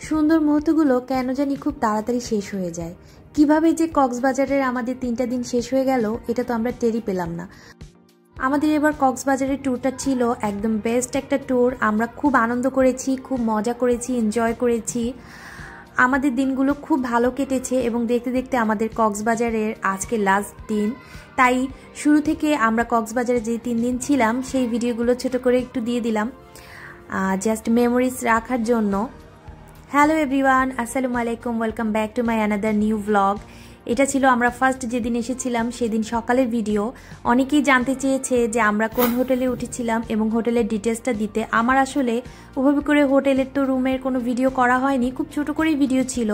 সুন্দর মুহূর্তগুলো কেন জানি খুব তাড়াতাড়ি শেষ হয়ে যায়। কিভাবে যে কক্সবাজারের আমাদের 3টা দিন শেষ হয়ে গেল এটা তো আমরা টেরই পেলাম না। আমাদের এবার কক্সবাজারের ট্যুরটা ছিল একদম বেস্ট একটা ট্যুর। আমরা খুব আনন্দ করেছি, খুব মজা করেছি, এনজয় করেছি। আমাদের দিনগুলো খুব ভালো কেটেছে এবং দেখতে দেখতে আমাদের কক্সবাজারের আজকে লাস্ট দিন। তাই শুরু থেকে আমরা কক্সবাজারে যে 3 দিন ছিলাম সেই ভিডিওগুলো ছোট করে একটু দিয়ে দিলাম জাস্ট মেমোরিজ রাখার জন্য। হ্যালো এভরিওয়ান, আসসালামু আলাইকুম, welcome back to my another new blog. এটা ছিল আমরা ফার্স্ট যেদিন এসেছিলাম সেদিন সকালের ভিডিও। অনেকেই জানতে চেয়েছে যে আমরা কোন হোটেলে উঠেছিলাম এবং হোটেলের ডিটেলসটা দিতে। আমার আসলে ওভাবে করে হোটেলের তো রুমের কোনো ভিডিও করা হয়নি, খুব ছোট করেই ভিডিও ছিল।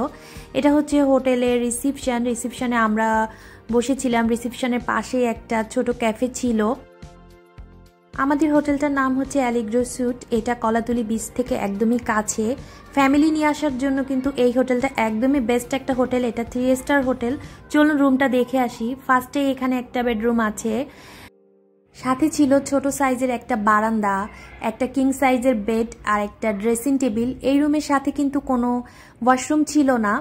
এটা হচ্ছে হোটেলের রিসিপশনে আমরা বসেছিলাম। রিসিপশনের পাশে একটা ছোট ক্যাফে ছিল। আমাদের হোটেলটার নাম হচ্ছে অ্যালিগ্রো সুইট। এটা কলাতলি বিচ থেকে একদমই কাছে। ফ্যামিলি নিয়ে আসার জন্য কিন্তু এই হোটেলটা একদমই বেস্ট একটা হোটেল। এটা 3 স্টার হোটেল। চলুন রুমটা দেখে আসি। ফার্স্টে এখানে একটা বেডরুম আছে, সাথে ছিল ছোট সাইজের একটা বারান্দা, একটা কিং সাইজের বেড আর একটা ড্রেসিং টেবিল। এই রুমের সাথে কিন্তু কোনো ওয়াশরুম ছিল না।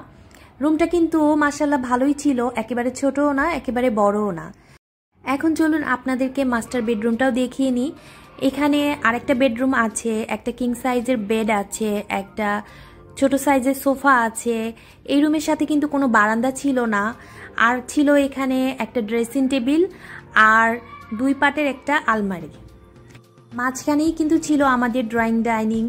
রুমটা কিন্তু মাশাআল্লাহ ভালোই ছিল, একেবারে ছোটও না একেবারে বড়ও না। এখন চলুন আপনাদেরকে মাস্টার বেডরুমটাও দেখিয়ে নিই। এখানে আরেকটা বেডরুম আছে, একটা কিং সাইজের বেড আছে, একটা ছোট সাইজের সোফা আছে। এই রুমের সাথে কিন্তু কোনো বারান্দা ছিল না। আর ছিল এখানে একটা ড্রেসিং টেবিল আর 2 পাটের একটা আলমারি। মাঝখানেই কিন্তু ছিল আমাদের ড্রয়িং ডাইনিং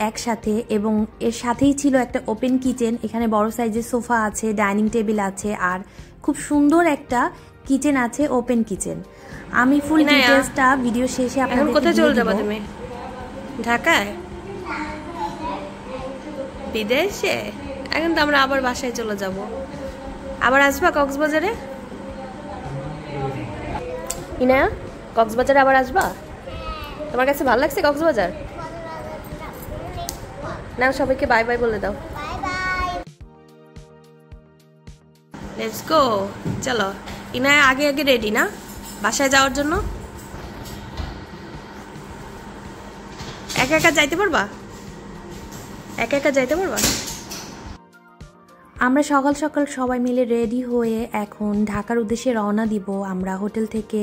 একসাথে, এবং এর সাথেই ছিল একটা ওপেন কিচেন। এখানে বড় সাইজের সোফা আছে, ডাইনিং টেবিল আছে আর খুব সুন্দর একটা কিচেন আছে, ওপেন কিচেন। আমি ফুল ডিটেইলসটা ভিডিও শেষে আপনাদের কোথায় চলে যাবে তুমি? ঢাকায়? বিদেশে? এখন তো আমরা আবার বাসায় চলে যাব। আবার আসবা কক্সবাজারে? ইনায়া, কক্সবাজারে আবার আসবা? তোমার কাছে ভালো লাগছে কক্সবাজার? না, সবাইকে বাই বাই বলে দাও। লেটস গো, চলো। ইনায়া আগে আগে রেডি না বাসায় যাওয়ার জন্য? একা একা যাইতে পারবা? একা একা যাইতে পারবা? আমরা সকাল সকাল সবাই মিলে রেডি হয়ে এখন ঢাকার উদ্দেশ্যে রওনা দিব। আমরা হোটেল থেকে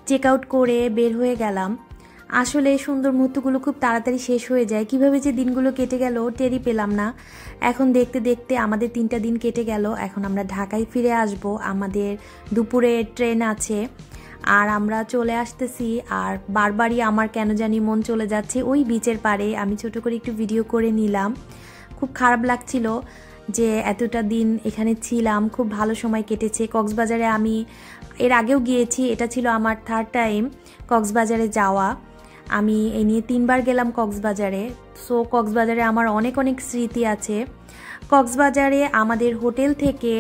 চেক আউট করে বের হয়ে গেলাম। আসলে সুন্দর মুহূর্তগুলো খুব তাড়াতাড়ি শেষ হয়ে যায়। কিভাবে যে দিনগুলো কেটে গেল টেরই পেলাম না। এখন দেখতে দেখতে আমাদের 3টা দিন কেটে গেল। এখন আমরা ঢাকায় ফিরে আসব। আমাদের দুপুরে ট্রেন আছে আর আমরা চলে আসতেছি। আর বারবারই আমার কেন জানি মন চলে যাচ্ছে ওই বিচের পাড়ে। আমি ছোট করে একটু ভিডিও করে নিলাম। খুব খারাপ লাগছিল যে এতটা দিন এখানে ছিলাম, খুব ভালো সময় কেটেছে। কক্সবাজারে আমি এর আগেও গিয়েছি, এটা ছিল আমার 3rd টাইম কক্সবাজারে যাওয়া। আমি এই নিয়ে 3 বার গেলাম কক্সবাজারে। সো কক্সবাজারে আমার অনেক অনেক স্মৃতি আছে। কক্সবাজারে আমাদের হোটেল থেকে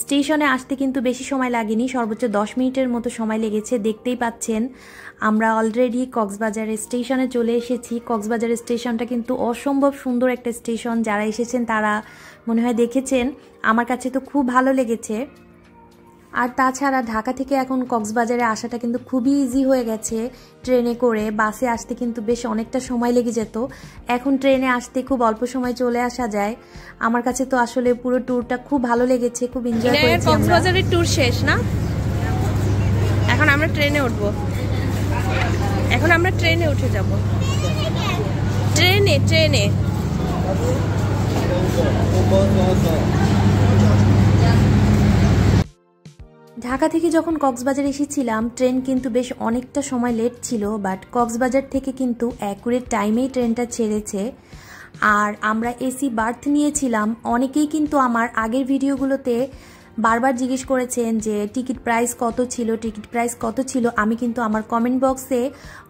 স্টেশনে আসতে কিন্তু বেশি সময় লাগেনি, সর্বোচ্চ 10 মিনিটের মতো সময় লেগেছে। দেখতেই পাচ্ছেন আমরা অলরেডি কক্সবাজারের স্টেশনে চলে এসেছি। কক্সবাজারের স্টেশনটা কিন্তু অসম্ভব সুন্দর একটা স্টেশন। যারা এসেছেন তারা মনে হয় দেখেছেন। আমার কাছে তো খুব ভালো লেগেছে। আর তাছাড়া ঢাকা থেকে এখন কক্সবাজারে আসাটা কিন্তু খুবই ইজি হয়ে গেছে। ট্রেনে করে, বাসে আসতে কিন্তু বেশ অনেকটা সময় লেগে যেত। এখন ট্রেনে আসতে খুব অল্প সময় চলে আসা যায়। আমার কাছে তো আসলে পুরো ট্যুরটা খুব ভালো লেগেছে, খুব এনজয় করেছি। কক্সবাজারের ট্যুর শেষ না? এখন আমরা ট্রেনে উঠব। এখন আমরা ট্রেনে উঠে যাব। ট্রেনে ঢাকা থেকে যখন কক্সবাজার এসেছিলাম ট্রেন কিন্তু বেশ অনেকটা সময় লেট ছিল, বাট কক্সবাজার থেকে কিন্তু অ্যাকুরেট টাইমেই ট্রেনটা ছেড়েছে। আর আমরা এসি বার্থ নিয়েছিলাম। অনেকেই কিন্তু আমার আগের ভিডিওগুলোতে বারবার জিজ্ঞেস করেছেন যে টিকিট প্রাইস কত ছিল। আমি কিন্তু আমার কমেন্ট বক্সে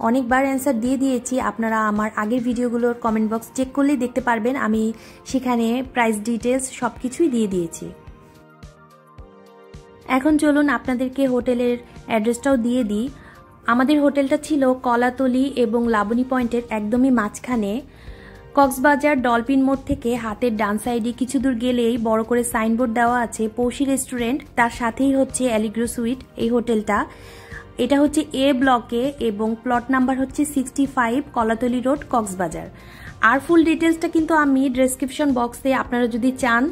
অনেকবার অ্যান্সার দিয়ে দিয়েছি। আপনারা আমার আগের ভিডিওগুলোর কমেন্ট বক্স চেক করলেই দেখতে পারবেন। আমি সেখানে প্রাইস ডিটেলস সব কিছুই দিয়ে দিয়েছি। এখন চলুন আপনাদেরকে হোটেলের অ্যাড্রেসটাও দিয়ে দিই। আমাদের হোটেলটা ছিল কলাতলি এবং লাবণী পয়েন্টের একদমই মাঝখানে। কক্সবাজার ডলফিন মোড় থেকে হাতের ডান সাইডে কিছু দূর গেলেই বড় করে সাইনবোর্ড দেওয়া আছে পৌশি রেস্টুরেন্ট, তার সাথেই হচ্ছে অ্যালিগ্রো সুইট এই হোটেলটা। এটা হচ্ছে এ ব্লকে এবং প্লট নাম্বার হচ্ছে 65 কলাতলি রোড, কক্সবাজার। আর ফুল ডিটেলসটা কিন্তু আমি ডেসক্রিপশন বক্সে, আপনারা যদি চান,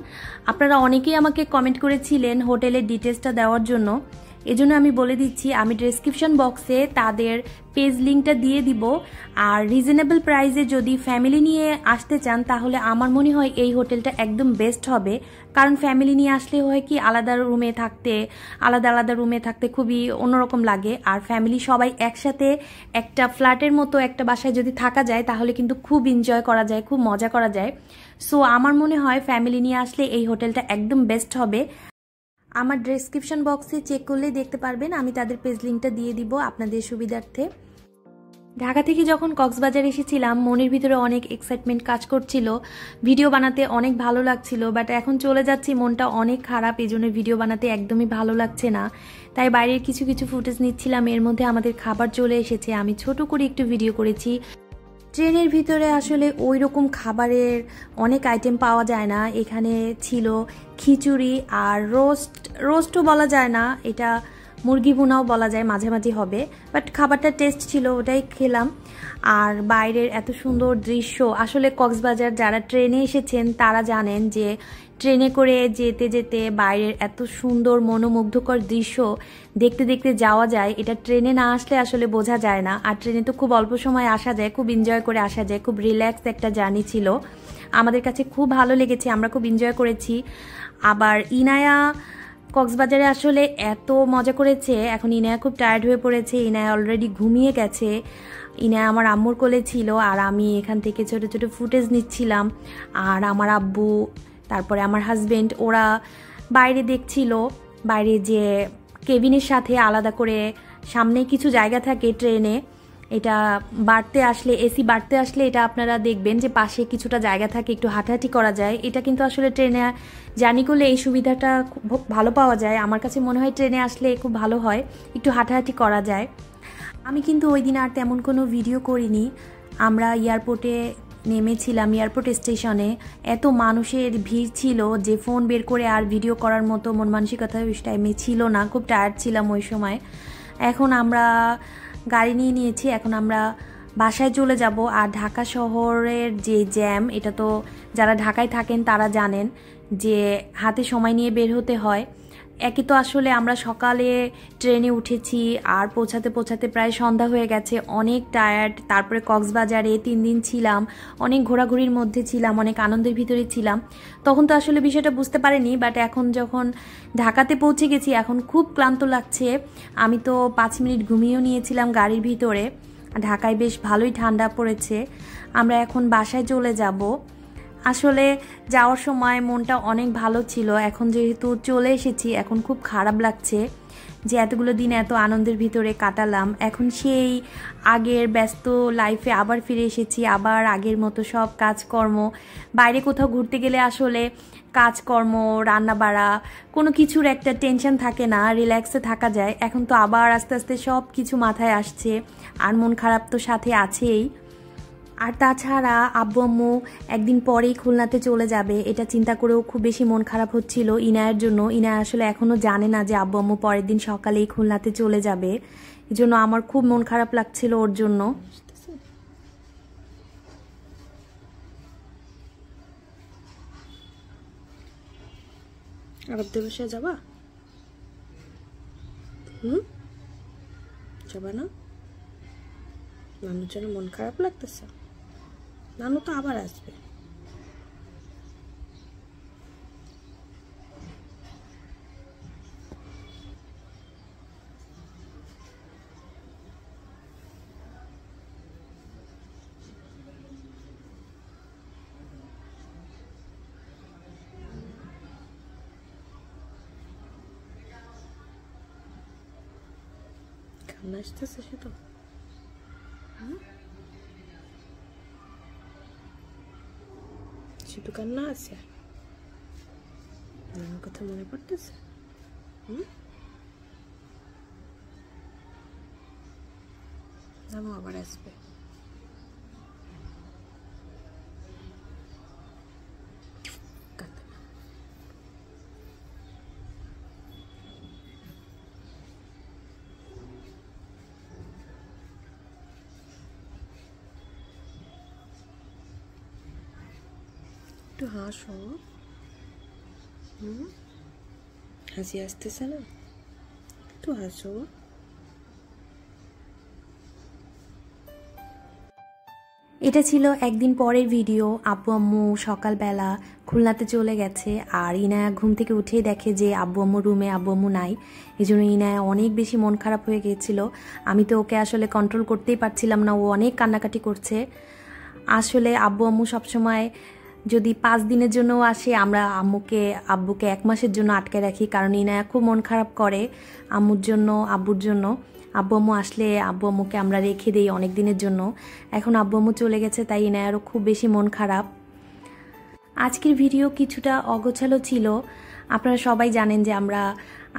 আপনারা অনেকেই আমাকে কমেন্ট করেছিলেন হোটেলের ডিটেলসটা দেওয়ার জন্য, এজন্য আমি বলে দিচ্ছি, আমি ডেসক্রিপশন বক্সে তাদের পেজ লিঙ্কটা দিয়ে দিব। আর রিজনেবল প্রাইসে যদি ফ্যামিলি নিয়ে আসতে চান তাহলে আমার মনে হয় এই হোটেলটা একদম বেস্ট হবে। কারণ ফ্যামিলি নিয়ে আসলে হয় কি আলাদা আলাদা রুমে থাকতে খুবই অন্যরকম লাগে। আর ফ্যামিলি সবাই একসাথে একটা ফ্ল্যাটের মতো একটা বাসায় যদি থাকা যায় তাহলে কিন্তু খুব এনজয় করা যায়, খুব মজা করা যায়। সো আমার মনে হয় ফ্যামিলি নিয়ে আসলে এই হোটেলটা একদম বেস্ট হবে। আমার ডেসক্রিপশন বক্সে চেক করলেই দেখতে পারবেন, আমি তাদের পেজ লিঙ্কটা দিয়ে দিব আপনাদের সুবিধার্থে। ঢাকা থেকে যখন কক্সবাজার এসেছিলাম মনের ভিতরে অনেক এক্সাইটমেন্ট কাজ করছিল, ভিডিও বানাতে অনেক ভালো লাগছিল, বাট এখন চলে যাচ্ছি মনটা অনেক খারাপ, এই জন্য ভিডিও বানাতে একদমই ভালো লাগছে না। তাই বাইরের কিছু ফুটেজ নিচ্ছিলাম, এর মধ্যে আমাদের খাবার চলে এসেছে, আমি ছোট করে একটু ভিডিও করেছি। ট্রেনের ভিতরে আসলে ওই রকম খাবারের অনেক আইটেম পাওয়া যায় না, এখানে ছিল খিচুড়ি আর রোস্টও বলা যায় না, এটা মুরগি ভুনাও বলা যায়, মাঝামাঝি হবে, বাট খাবারটা টেস্ট ছিল, ওটাই খেলাম। আর বাইরের এত সুন্দর দৃশ্য, আসলে কক্সবাজার যারা ট্রেনে এসেছেন তারা জানেন যে ট্রেনে করে যেতে যেতে বাইরের এত সুন্দর মনোমুগ্ধকর দৃশ্য দেখতে দেখতে যাওয়া যায়, এটা ট্রেনে না আসলে আসলে বোঝা যায় না। আর ট্রেনে তো খুব অল্প সময় আসা যায়, খুব এনজয় করে আসা যায়, খুব রিল্যাক্স একটা জার্নি ছিল, আমাদের কাছে খুব ভালো লেগেছে, আমরা খুব এনজয় করেছি। আবার ইনায়া কক্সবাজারে আসলে এত মজা করেছে, এখন ইনায়া খুব টায়ার্ড হয়ে পড়েছে, ইনায়া অলরেডি ঘুমিয়ে গেছে। ইনায়া আমার আম্মুর কোলে ছিল আর আমি এখান থেকে ছোট ছোট ফুটেজ নিচ্ছিলাম। আর আমার আব্বু, তারপরে আমার হাজবেন্ড, ওরা বাইরে দেখছিল, বাইরে যে কেবিনের সাথে আলাদা করে সামনে কিছু জায়গা থাকে ট্রেনে, এটা বাড়তে আসলে, এসি বাড়তে আসলে এটা আপনারা দেখবেন যে পাশে কিছুটা জায়গা থাকে, একটু হাঁটাহাঁটি করা যায়। এটা কিন্তু আসলে ট্রেনে জার্নি করলে এই সুবিধাটা খুব ভালো পাওয়া যায়, আমার কাছে মনে হয় ট্রেনে আসলে খুব ভালো হয়, একটু হাঁটাহাঁটি করা যায়। আমি কিন্তু ওই দিন আর তেমন কোনো ভিডিও করিনি, আমরা এয়ারপোর্টে নেমেছিলাম, এয়ারপোর্ট স্টেশনে এত মানুষের ভিড় ছিল যে ফোন বের করে আর ভিডিও করার মতো মন মানসিকতা ওই টাইমে ছিল না, খুব টায়ার্ড ছিলাম ওই সময়। এখন আমরা গাড়ি নিয়ে নিয়েছি, এখন আমরা বাসায় চলে যাব। আর ঢাকা শহরের যে জ্যাম, এটা তো যারা ঢাকায় থাকেন তারা জানেন যে হাতে সময় নিয়ে বের হতে হয়। একে তো আসলে আমরা সকালে ট্রেনে উঠেছি আর পৌঁছাতে প্রায় সন্ধ্যা হয়ে গেছে, অনেক টায়ার্ড। তারপরে কক্সবাজারে 3 দিন ছিলাম, অনেক ঘোরাঘুরির মধ্যে ছিলাম, অনেক আনন্দের ভিতরে ছিলাম, তখন তো আসলে বিষয়টা বুঝতে পারিনি। বাট এখন যখন ঢাকাতে পৌঁছে গেছি এখন খুব ক্লান্ত লাগছে, আমি তো 5 মিনিট ঘুমিয়েও নিয়েছিলাম গাড়ির ভিতরে। ঢাকায় বেশ ভালোই ঠান্ডা পড়েছে, আমরা এখন বাসায় চলে যাব। আসলে যাওয়ার সময় মনটা অনেক ভালো ছিল, এখন যেহেতু চলে এসেছি এখন খুব খারাপ লাগছে যে এতগুলো দিন এত আনন্দের ভিতরে কাটালাম, এখন সেই আগের ব্যস্ত লাইফে আবার ফিরে এসেছি, আবার আগের মতো সব কাজকর্ম। বাইরে কোথাও ঘুরতে গেলে আসলে কাজকর্ম, রান্না বাড়া, কোনো কিছুর একটা টেনশন থাকে না, রিল্যাক্সে থাকা যায়। এখন তো আবার আস্তে আস্তে সব কিছু মাথায় আসছে, আর মন খারাপ তো সাথে আছেই। আর তাছাড়া আব্বু আম্মু একদিন পরেই খুলনাতে চলে যাবে, এটা চিন্তা করেও খুব বেশি মন খারাপ হচ্ছিল ইনায়ের জন্য। ইনায়া আসলে এখনও জানে না যে আব্বু আম্মু পরের দিন সকালেই খুলনাতে চলে যাবে, এই জন্য আমার খুব মন খারাপ লাগছিল ওর জন্য। আবার দেবসে যাবা? যাবা না? নানুর জন্য মন খারাপ লাগতেছে? নানু তো আবার আসবে। কান্না আসতেছে সে তো। শুধু কান্না আছে? আমার কথা মনে পড়তেছে? নানু আবার আসবে। একটু হাসো। হাসি আসতেছে না, একটু হাসো। এটা ছিল একদিন পরের ভিডিও। আব্বু আম্মু সকালবেলা খুলনাতে চলে গেছে, আর ইনায়া ঘুম থেকে উঠেই দেখে যে আব্বু আম্মু রুমে, আব্বু আম্মু নাই। এই জন্য ইনায়া অনেক বেশি মন খারাপ হয়ে গিয়েছিল। আমি তো ওকে আসলে কন্ট্রোল করতেই পারছিলাম না, ও অনেক কান্নাকাটি করছে। আসলে আব্বু আম্মু সবসময় যদি 5 দিনের জন্যও আসে, আমরা আব্বুকে 1 মাসের জন্য আটকে রাখি, কারণ ইনায়া খুব মন খারাপ করে আম্মুর জন্য, আব্বুর জন্য। আব্বু আম্মু আসলে আব্বু আম্মুকে আমরা রেখে দিই অনেক দিনের জন্য। এখন আব্বু আম্মু চলে গেছে, তাই ইনায়ারও খুব বেশি মন খারাপ। আজকের ভিডিও কিছুটা অগোছালো ছিল। আপনারা সবাই জানেন যে আমরা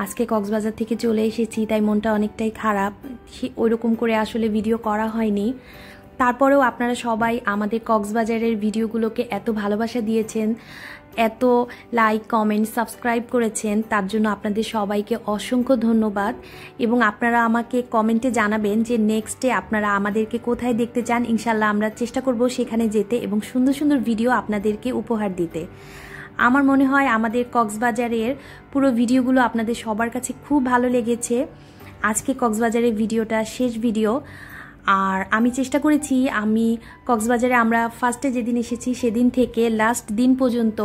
আজকে কক্সবাজার থেকে চলে এসেছি, তাই মনটা অনেকটাই খারাপ। ওইরকম করে আসলে ভিডিও করা হয়নি। তারপরেও আপনারা সবাই আমাদের কক্সবাজারের ভিডিওগুলোকে এত ভালোবাসা দিয়েছেন, এত লাইক, কমেন্ট, সাবস্ক্রাইব করেছেন, তার জন্য আপনাদের সবাইকে অসংখ্য ধন্যবাদ। এবং আপনারা আমাকে কমেন্টে জানাবেন যে নেক্সটে আপনারা আমাদেরকে কোথায় দেখতে চান। ইনশাল্লাহ আমরা চেষ্টা করব সেখানে যেতে এবং সুন্দর সুন্দর ভিডিও আপনাদেরকে উপহার দিতে। আমার মনে হয় আমাদের কক্সবাজারের পুরো ভিডিওগুলো আপনাদের সবার কাছে খুব ভালো লেগেছে। আজকে কক্সবাজারের ভিডিওটা শেষ ভিডিও। আর আমি চেষ্টা করেছি, আমি কক্সবাজারে আমরা ফার্স্টে যেদিন এসেছি সেদিন থেকে লাস্ট দিন পর্যন্ত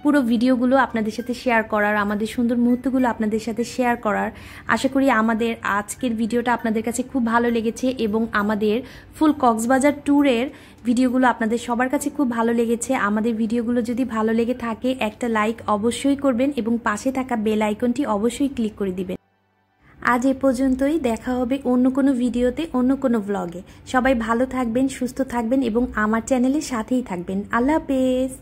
পুরো ভিডিওগুলো আপনাদের সাথে শেয়ার করার, আমাদের সুন্দর মুহূর্তগুলো আপনাদের সাথে শেয়ার করার। আশা করি আমাদের আজকের ভিডিওটা আপনাদের কাছে খুব ভালো লেগেছে এবং আমাদের ফুল কক্সবাজার ট্যুরের ভিডিওগুলো আপনাদের সবার কাছে খুব ভালো লেগেছে। আমাদের ভিডিওগুলো যদি ভালো লেগে থাকে একটা লাইক অবশ্যই করবেন এবং পাশে থাকা বেল আইকনটি অবশ্যই ক্লিক করে দিবেন। আজ এ পর্যন্তই, দেখা হবে অন্য কোনো ভিডিওতে, অন্য কোনো ব্লগে। সবাই ভালো থাকবেন, সুস্থ থাকবেন এবং আমার চ্যানেলের সাথেই থাকবেন। আল্লাহ হাফেজ।